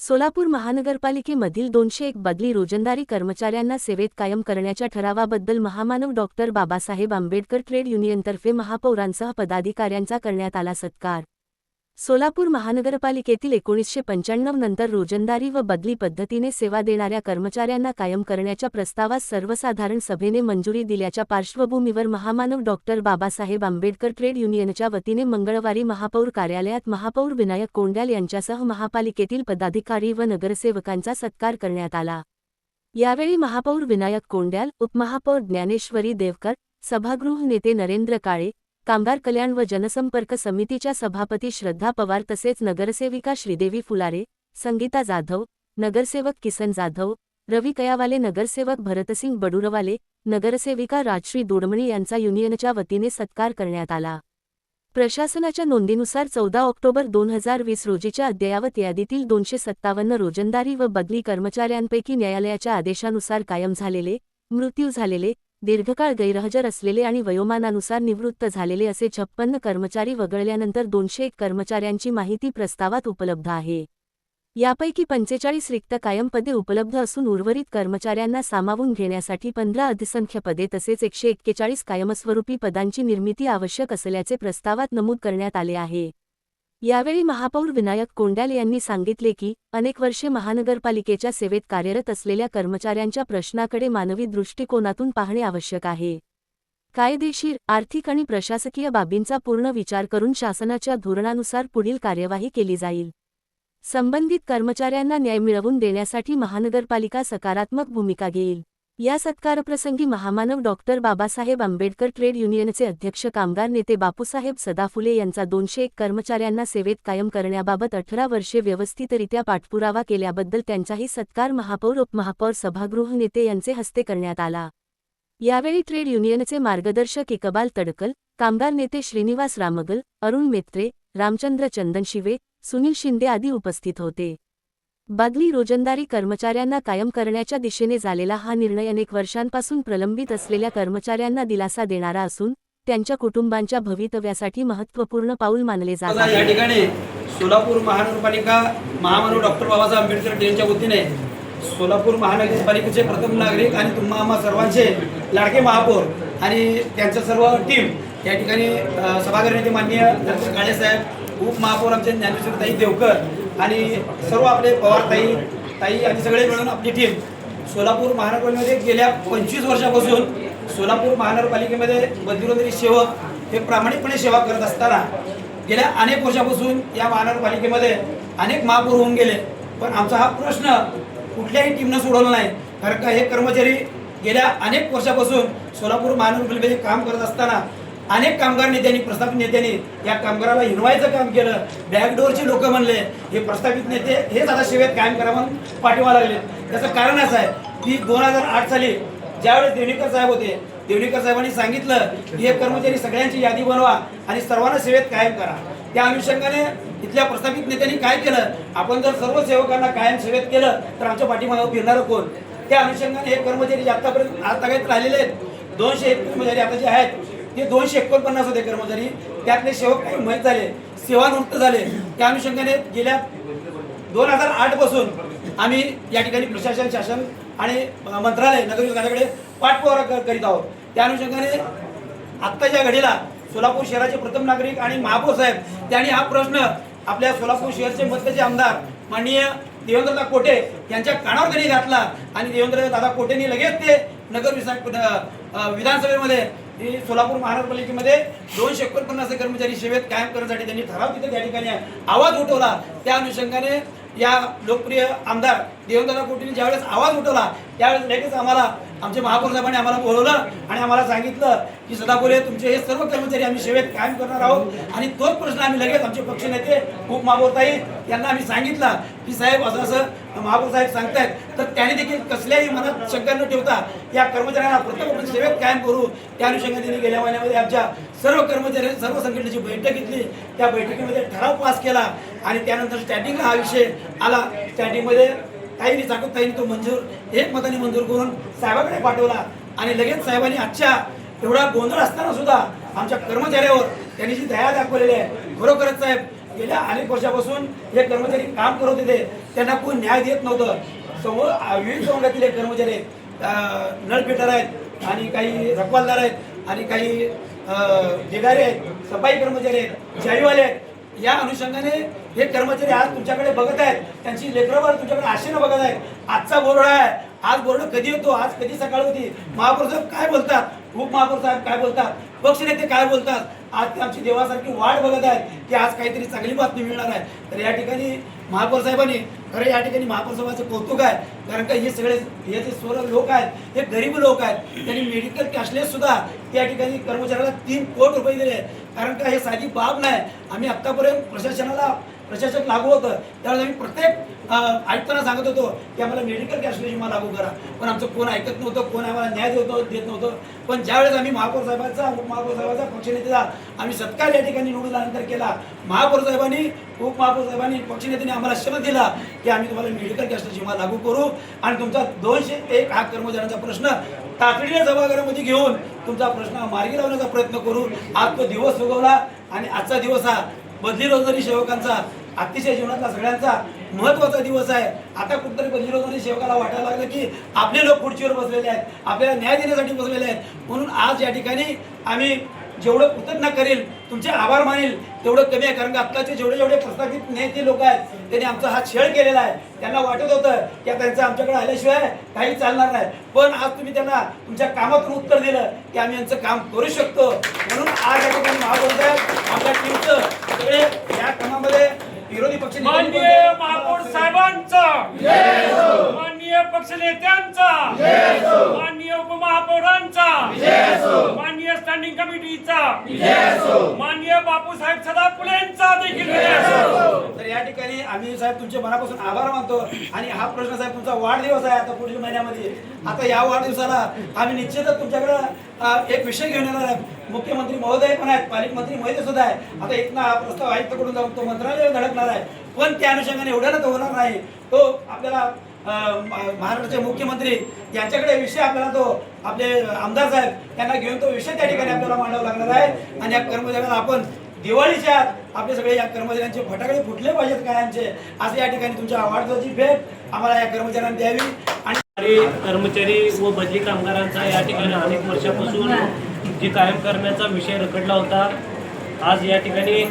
सोलापूर महानगरपालिकेमधील 201 बदली रोजंदारी कर्मचाऱ्यांना सेवेत कायम करण्याच्या ठरावाबद्दल महामानव डॉक्टर बाबासाहेब आंबेडकर ट्रेड युनियनतर्फे महापौरांसह पदाधिकाऱ्यांचा करण्यात आला सत्कार। सोलापूर महानगरपालिकेतील 1995 नंतर रोजंदारी व बदली पद्धतीने सेवा देणाऱ्या कर्मचाऱ्यांना कायम करण्याच्या प्रस्तावास सर्वसाधारण सभेने मंजुरी दिल्याच्या पार्श्वभूमीवर महामानव डॉक्टर बाबासाहेब आंबेडकर ट्रेड युनियनच्या वतीने मंगळवारी महापौर कार्यालयात महापौर विनायक कोंड्याल यांच्यासह महापालिकेतील पदाधिकारी व नगरसेवकांचा सत्कार करण्यात आला। यावेळी महापौर विनायक कोंड्याल, उपमहापौर ज्ञानेश्वरी देवकर, सभागृह नेते नरेंद्र काळे, कामगार कल्याण व जनसंपर्क समितीच्या सभापती श्रद्धा पवार तसेच नगरसेविका श्रीदेवी फुलारे, संगीता जाधव, नगरसेवक किसन जाधव, रवी कयावाले, नगरसेवक भरतसिंग बडुरवाले, नगरसेविका राजश्री दोडमणी यांचा युनियनच्या वतीने सत्कार करण्यात आला। प्रशासनाच्या नोंदीनुसार 14 ऑक्टोबर 2020 रोजीच्या अद्ययावत यादीतील 257 रोजंदारी व बदली कर्मचाऱ्यांपैकी न्यायालयाच्या आदेशानुसार कायम झालेले, मृत्यू झालेले, दीर्घकाळ गैरहजर असलेले आणि वयोमानानुसार निवृत्त झालेले असे 56 कर्मचारी वगळल्यानंतर 201 कर्मचाऱ्यांची माहिती प्रस्तावात उपलब्ध आहे। यापैकी 45 रिक्त कायम पदे उपलब्ध असून उर्वरित कर्मचाऱ्यांना सामावून घेण्यासाठी 15 अधिसंख्य पदे तसेच 141 कायमस्वरूपी पदांची निर्मिती आवश्यक असल्याचे प्रस्तावात नमूद करण्यात आले आहे। यावेळी महापौर विनायक कोंड्याल यांनी सांगितले की अनेक वर्षे महानगरपालिकेच्या सेवेत कार्यरत असलेल्या कर्मचाऱ्यांच्या प्रश्नाकडे मानवी दृष्टिकोनातून पाहणे आवश्यक आहे। कायदेशीर, आर्थिक आणि प्रशासकीय बाबींचा पूर्ण विचार करून शासनाच्या धोरणानुसार पुढील कार्यवाही केली जाईल। संबंधित कर्मचाऱ्यांना न्याय मिळवून देण्यासाठी महानगरपालिका सकारात्मक भूमिका घेईल। या सत्कारप्रसंगी महामानव डॉक्टर बाबासाहेब आंबेडकर ट्रेड युनियनचे अध्यक्ष कामगार नेते बापूसाहेब सदाफुले यांचा 201 कर्मचाऱ्यांना सेवेत कायम करण्याबाबत 18 वर्षे व्यवस्थितरित्या पाठपुरावा केल्याबद्दल त्यांचाही सत्कार महापौर, उपमहापौर, सभागृह नेते यांचे हस्ते करण्यात आला। यावेळी ट्रेड युनियनचे मार्गदर्शक इकबाल तडकल, कामगार नेते श्रीनिवास रामगल, अरुण मेत्रे, रामचंद्र चंदनशिवे, सुनील शिंदे आदी उपस्थित होते। बदली रोजंदारी कर्मचाऱ्यांना कायम करण्याच्या दिशेने झालेला हा निर्णय अनेक वर्षांपासून प्रलंबित असलेल्या कर्मचाऱ्यांना दिलासा देणारा असून त्यांच्या कुटुंबांच्या भवितव्यासाठी महत्त्वपूर्ण पाऊल मानले जात आहे। या ठिकाणी सोलापूर महानगरपालिका महामानव डॉक्टर बाबासाहेब आंबेडकर यांच्या वतीने सोलापूर महानगरपालिकेचे प्रथम नागरिक आणि तुम्हा आम्हा सर्वांचे लाडके महापौर आणि त्यांचं सर्व टीम या ठिकाणी सभागृह नेते माननीय नरेंद्र काळे साहेब, उपमहापौर आमचे ज्ञानेश्वरी देवकर आणि सर्व आपले पवार ताई आणि सगळे मिळून आपली टीम सोलापूर महानगरपालिकेमध्ये गेल्या 25 वर्षापासून सोलापूर महानगरपालिकेमध्ये बदली सेवक हे प्रामाणिकपणे सेवा करत असताना गेल्या अनेक वर्षापासून या महानगरपालिकेमध्ये अनेक महापौर होऊन गेले, पण आमचा हा प्रश्न कुठल्याही टीमनं सोडवला नाही। कारण का हे कर्मचारी गेल्या अनेक वर्षापासून सोलापूर महानगरपालिकेमध्ये काम करत असताना अनेक कामगार नेत्यांनी, प्रस्थापित नेत्यांनी या कामगाराला हिनवायचं काम केलं। बॅकडोरचे लोक म्हणले हे प्रस्थापित नेते हेच आता सेवेत कायम करा म्हणून पाठिंबा लागले। त्याचं कारण असं आहे की 2008 साली ज्यावेळेस देवणीकर साहेब होते, देवणीकर साहेबांनी सांगितलं की हे कर्मचारी सगळ्यांची यादी बनवा आणि सर्वांना सेवेत कायम करा। त्या अनुषंगाने इथल्या प्रस्थापित नेत्यांनी काय केलं, आपण जर सर्व सेवकांना कायम सेवेत केलं तर आमच्या पाठीमागे फिरणारं कोण? त्या अनुषंगाने हे कर्मचारी आतापर्यंत आतापर्यंत राहिलेले आहेत 201 कर्मचारी आता जे आहेत ते 249 होते कर्मचारी, त्यातले सेवक काही माहीत झाले, सेवानिवृत्त झाले। त्या अनुषंगाने गेल्या 2008 पासून आम्ही या ठिकाणी प्रशासन, शासन आणि मंत्रालय, नगरविकासाकडे पाठपुरावा करीत आहोत। त्या अनुषंगाने आत्ताच्या घडीला सोलापूर शहराचे प्रथम नागरिक आणि महापौर साहेब त्यांनी हा प्रश्न आपल्या सोलापूर शहरचे मत्तेचे आमदार माननीय देवेंद्रदा कोटे यांच्या कानावर त्यांनी घातला आणि देवेंद्रदादा कोटेंनी लगेच ते विधानसभेमध्ये सोलापूर महानगरपालिकेमध्ये 249 कर्मचारी सेवेत कायम करण्यासाठी त्यांनी ठराव तिथे त्या ठिकाणी आवाज उठवला। त्या अनुषंगाने या लोकप्रिय आमदार देवेंद्रदा कोटेंनी ज्यावेळेस आवाज उठवला त्यावेळेस लगेच आम्हाला आमचे महापौर साहेबांनी आम्हाला बोलवलं आणि आम्हाला सांगितलं की सदाफुले तुमचे हे सर्व कर्मचारी आम्ही सेवेत कायम करणार आहोत। आणि तोच प्रश्न आम्ही लगेच आमचे पक्षनेते उपमहापौर ताई यांना आम्ही सांगितलं की साहेब असं असं महापौर साहेब सांगतायत, तर त्याने देखील कसल्याही मनात शंका न ठेवता या कर्मचाऱ्यांना प्रत्येक सेवेत कायम करू। त्या अनुषंगाने त्यांनी गेल्या महिन्यामध्ये आमच्या सर्व कर्मचाऱ्यांनी सर्व संघटनेची बैठक घेतली, त्या बैठकीमध्ये ठराव पास केला आणि त्यानंतर स्टँडिंगला हा विषय आला। स्टँडिंगमध्ये ताईंनी ताईंनी तो मंजूर एक मताने मंजूर करून साहेबांकडे पाठवला आणि लगेच साहेबांनी आजच्या एवढा गोंधळ असताना सुद्धा आमच्या कर्मचाऱ्यावर त्यांनी जी दया दाखवलेली आहे, खरोखरच साहेब गेल्या अनेक वर्षापासून हे कर्मचारी काम करत होते, त्यांना कोण न्याय देत नव्हतं. विविध संघातील हे कर्मचारी आहेत, नळपिटर आहेत आणि काही रखवालदार आहेत आणि काही ढिगारे आहेत, सफाई कर्मचारी आहेत, चाळीवाले आहेत. या अनुषंगाने हे कर्मचारी आज तुमच्याकडे बघत आहेत, त्यांची लेकरं तुमच्याकडे आशेनं बघत आहेत. आजचा बोर्ड आहे, आज बोर्ड कधी येतो, आज कधी सकाळ होती, महापौर साहेब काय बोलतात, उपमहापौर साहेब काय बोलतात, पक्षनेते काय बोलतात, आज ते आमची देवासारखी वाट बघत आहेत की आज काहीतरी चांगली बातमी मिळणार आहे. तर या ठिकाणी महापौर साहेबांनी खरं या ठिकाणी महापौर साहेबांचं कौतुक आहे, कारण का हे सगळे हे जे सर्व लोक आहेत हे गरीब लोक आहेत. त्यांनी मेडिकल कॅशलेस सुद्धा या ठिकाणी कर्मचाऱ्याला 3 कोटी रुपये दिले, कारण का हे साधी बाब नाही. आम्ही आत्तापर्यंत प्रशासक लागू होतं त्यावेळेस आम्ही प्रत्येक आयुक्तांना सांगत होतो की आम्हाला मेडिकल कॅशलेस विमा लागू करा, पण आमचं कोण ऐकत नव्हतं, कोण आम्हाला न्याय देत नव्हतं. पण ज्यावेळेस आम्ही महापौर साहेबांचा उपमहापौर साहेबांचा पक्षनेतेचा आम्ही सत्कार या ठिकाणी निवडल्यानंतर केला, महापौर साहेबांनी उपमहापौर साहेबांनी पक्षनेत्यांनी आम्हाला शपथ दिला की आम्ही तुम्हाला मेडिकल कॅशलेस विमा लागू करू आणि तुमचा 201 हा कर्मचाऱ्यांचा प्रश्न तातडीने सभागृहामध्ये घेऊन तुमचा प्रश्न मार्गी लावण्याचा प्रयत्न करू. आज तो दिवस उगवला आणि आजचा दिवस हा बदली रोजगारी सेवकांचा अतिशय जीवनातला सगळ्यांचा महत्त्वाचा दिवस आहे. आता कुठेतरी बदली रोजगारी सेवकाला वाटायला लागलं की आपले लोक खुर्चीवर बसलेले आहेत, आपल्याला न्याय देण्यासाठी बसलेले आहेत. म्हणून आज या ठिकाणी आम्ही जेवढं कृतज्ञ करेल, तुमचे आभार मानेल तेवढं कमी आहे, कारण की आत्ताचे जेवढे प्रस्थापित नेते लोक आहेत त्यांनी आमचा हा छळ केलेला आहे. त्यांना वाटत होतं की त्यांचं आमच्याकडे आल्याशिवाय काही चालणार नाही, पण आज तुम्ही त्यांना तुमच्या कामातून उत्तर दिलं की आम्ही यांचं काम करू शकतो. म्हणून आज या ठिकाणी महापौर साहेब आपल्या टीमचं सगळे या कामामध्ये विरोधी पक्ष माननीय महापौर साहेबांचा, माननीय पक्षनेत्यांचा, माननीय उपमहापौरांचा, माननीय स्टँडिंग कमिटीचा, माननीय बापूसाहेब सदाफुलेंचा देखील. तर या ठिकाणी आम्ही साहेब तुमचे मनापासून आभार मानतो. आणि हा प्रश्न साहेब तुमचा वाढदिवस आहे आता पुढील महिन्यामध्ये. आता या वाढदिवसाला आम्ही निश्चितच तुमच्याकडे एक विषय घेऊन येणार आहे. मुख्यमंत्री महोदय पण आहेत, पालकमंत्री महोदय सुद्धा आहे. आता इथनं हा प्रस्ताव आयुक्ताकडून जाऊन तो मंत्रालय धडकणार आहे, पण त्या अनुषंगाने एवढ्यानं तो होणार नाही. तो आपल्याला महाराष्ट्राचे मुख्यमंत्री यांच्याकडे विषय आपल्याला तो आपले आमदार साहेब यांना घेऊन तो विषय त्या ठिकाणी आपल्याला मांडावा लागणार आहे. आणि या कर्मचाऱ्यांना आपण दिवाळीच्या आपले सगळे या कर्मचाऱ्यांचे फटाकडे फुटले पाहिजेत कायमचे, असं या ठिकाणी तुमच्या वाढदिवसाची भेट आम्हाला या कर्मचाऱ्यांना द्यावी. आणि कर्मचारी व बदली कामगारांचा या ठिकाणी अनेक वर्षापासून जे कायम करण्याचा विषय रखडला होता, आज या ठिकाणी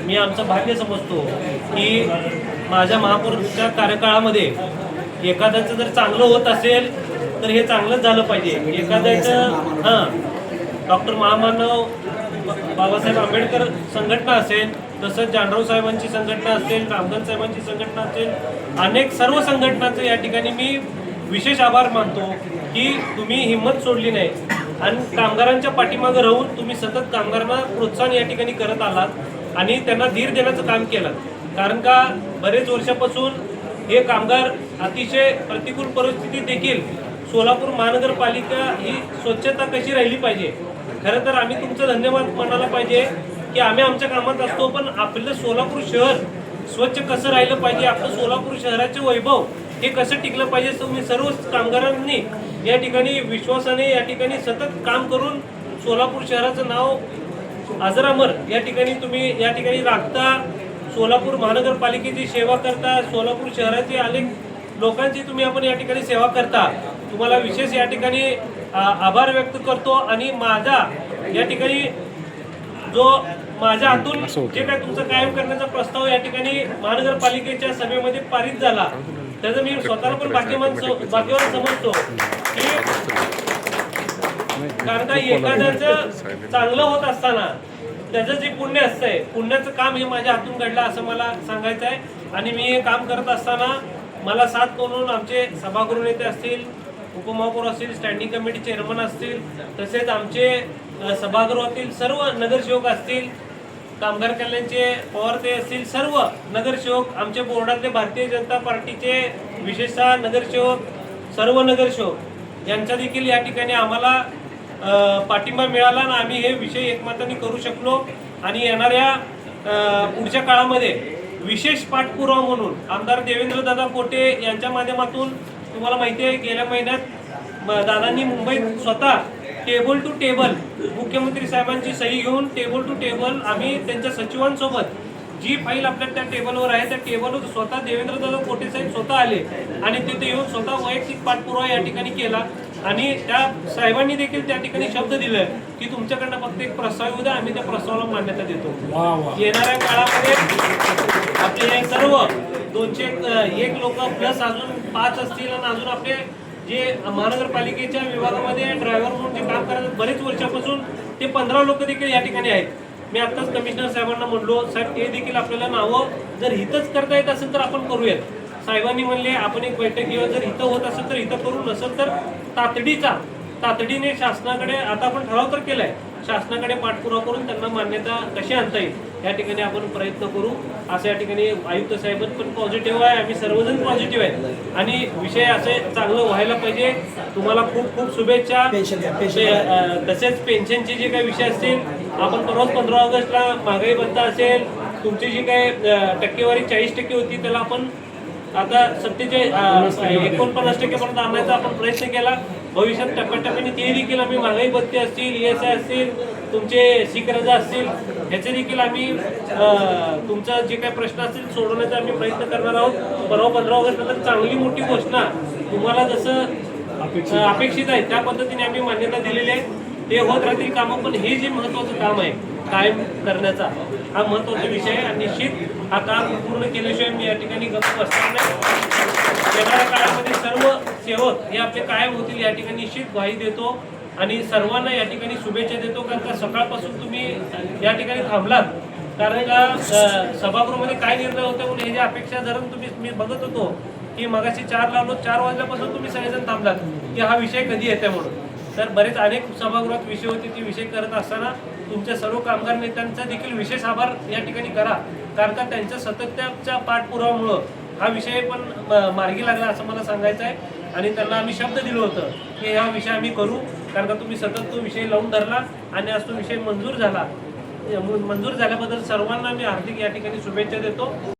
मी आमचं भाग्य समजतो की माझ्या महापौरच्या कार्यकाळामध्ये एखाद्याचं जर चांगलं होत असेल तर हे चांगलंच झालं पाहिजे. एखाद्याचं डॉक्टर महामानव बाबासाहेब आंबेडकर संघटना असेल, तसंच जानराव साहेबांची संघटना असेल, रामदास साहेबांची संघटना असेल, अनेक सर्व संघटनांचे या ठिकाणी मी विशेष आभार मानतो की तुम्ही हिंमत सोडली नाही आणि कामगारांच्या पाठीमागे राहून तुम्ही सतत कामगारांना प्रोत्साहन या ठिकाणी करत आलात आणि त्यांना धीर देण्याचं काम केलं. कारण का बरेच वर्षापासून हे कामगार अतिशय प्रतिकूल परिस्थितीत देखील सोलापूर महानगरपालिका ही स्वच्छता कशी राहिली पाहिजे. खरं तर आम्ही तुमचं धन्यवाद मानायला पाहिजे की आम्ही आमच्या कामात असतो, पण आपलं सोलापूर शहर स्वच्छ कसं राहिलं पाहिजे, आपलं सोलापूर शहराचे वैभव हे कसं टिकलं पाहिजे. तुम्ही सर्व कामगारांनी या ठिकाणी विश्वासाने या ठिकाणी सतत काम करून सोलापूर शहराचं नाव अजरामर या ठिकाणी तुम्ही या ठिकाणी राखता. सोलापूर महानगरपालिकेची सेवा करता, सोलापूर शहराची अनेक लोकांची तुम्ही आपण या ठिकाणी सेवा करता. तुम्हाला विशेष या ठिकाणी आभार व्यक्त करतो. आणि माझा या ठिकाणी जो माझ्या हातून जे काय तुमचं कायम करण्याचा प्रस्ताव या ठिकाणी महानगरपालिकेच्या सभेमध्ये पारित झाला, त्याचं मी स्वतःला पण भाग्यवान समजतो की कारण का एखाद्याचं चांगलं होत असताना त्याचं जे पुण्य असतंय, पुण्याचं काम हे माझ्या हातून घडलं असं मला सांगायचं आहे. आणि मी हे काम करत असताना मला साथ करून आमचे सभागृह नेते असतील, उपमहापौर असतील, स्टँडिंग कमिटी चेअरमन असतील, तसेच आमचे सभागृहातील सर्व नगरसेवक असतील, कामगार कल्याणचे पवारते असतील, सर्व नगरसेवक, आमचे बोर्डातले भारतीय जनता पार्टीचे विशेषतः नगरसेवक, सर्व नगरसेवक यांचा देखील या ठिकाणी आम्हाला पाठिंबा मिळाला आणि आम्ही हे विषय एकमताने करू शकलो. आणि येणाऱ्या पुढच्या काळामध्ये विशेष पाठपुरावा म्हणून आमदार देवेंद्रदादा कोटे यांच्या माध्यमातून तुम्हाला माहिती आहे गेल्या महिन्यात दादांनी मुंबईत स्वतः टेबल टू टेबल मुख्यमंत्री साहेबांची सही घेऊन टेबल टू टेबल आम्ही त्यांच्या सचिवांसोबत जी फाईल आपल्या त्या टेबलवर आहे त्या टेबलवर स्वतः देवेंद्रदादा कोटे साहेब स्वतः आले आणि तिथे येऊन स्वतः वैयक्तिक पाठपुरावा या ठिकाणी केला आणि त्या साहेबांनी देखील त्या ठिकाणी शब्द दिलाय की तुमच्याकडनं फक्त एक प्रस्ताव येऊ द्या, आम्ही त्या प्रस्तावाला मान्यता देतो. येणाऱ्या काळामध्ये आपले हे सर्व 201 लोक प्लस अजून 5 असतील आणि अजून आपले जे महानगरपालिकेच्या विभागामध्ये ड्रायव्हर म्हणून जे काम करतात बरेच वर्षापासून ते 15 लोक देखील या ठिकाणी आहेत. मी आत्ताच कमिशनर साहेबांना म्हणलो, साहेब ते देखील आपल्याला नावं जर हितच करता येत असेल तर आपण करूयात. साहेबांनी म्हणले आपण एक बैठक घेऊ, जर इथं होत असेल तर इथं करू, नसेल तर तातडीने शासनाकडे आता आपण ठराव तर केलाय, शासनाकडे पाठपुरावा करून त्यांना मान्यता कशी आणता येईल या ठिकाणी आपण प्रयत्न करू. असं या ठिकाणी आयुक्त साहेब पण पॉझिटिव्ह आहे, आम्ही सर्वजण पॉझिटिव्ह आहेत आणि विषय असे चांगलं व्हायला पाहिजे. तुम्हाला खूप खूप शुभेच्छा. तसेच पेन्शनचे जे काही विषय असतील, आपण परवाच 15 ऑगस्टला महागाई भत्ता असेल, तुमची जी काही टक्केवारी 40% होती त्याला आपण आता 49% पर्यंत आणण्याचा आपण प्रयत्न केला. भविष्यात टप्प्याटप्प्याने ते देखील आम्ही महागाई भत्ते असतील, ESI असतील, तुमचे सिकरजा असतील, ह्याचे देखील आम्ही तुमचा जे काही प्रश्न असतील सोडवण्याचा आम्ही प्रयत्न करणार आहोत. परवा 15 ऑगस्ट नंतर चांगली मोठी घोषणा तुम्हाला जसं अपेक्षित आहे त्या पद्धतीने आम्ही मान्यता दिलेली आहे. ते होत राहतील कामं, पण हे जे महत्त्वाचं काम आहे कायम करण्याचा हा महत्त्वाचा विषय आहे आणि निश्चित हा काम पूर्ण केल्याशिवाय मी या ठिकाणी गप्प बसणार नाही. येणाऱ्या काळामध्ये सर्व सेवक हे आपले कायम होतील या ठिकाणी निश्चित ग्वाही देतो आणि सर्वांना या ठिकाणी शुभेच्छा देतो. कारण का सकाळपासून तुम्ही या ठिकाणी थांबलात, कारण का सभागृहामध्ये काय निर्णय होते म्हणून हे जे अपेक्षा धरून मी बघत होतो की मगाशी 4 लावलो, 4 वाजल्यापासून तुम्ही सगळेजण थांबलात की हा विषय कधी येते म्हणून. तर बरेच अनेक सभागृहात विषय होते, ती विषय करत असताना तुमच्या सर्व कामगार नेत्यांचा देखील विशेष आभार या ठिकाणी करा, कारण का त्यांच्या सततच्या पाठपुराव्यामुळं हा विषय पण मार्गी लागला असं मला सांगायचं आहे. आणि त्यांना आम्ही शब्द दिलं होतं की हा विषय आम्ही करू, कारण का तुम्ही सतत तो विषय लावून धरला आणि आज तो विषय मंजूर झाला. मंजूर झाल्याबद्दल सर्वांना मी हार्दिक या ठिकाणी शुभेच्छा देतो.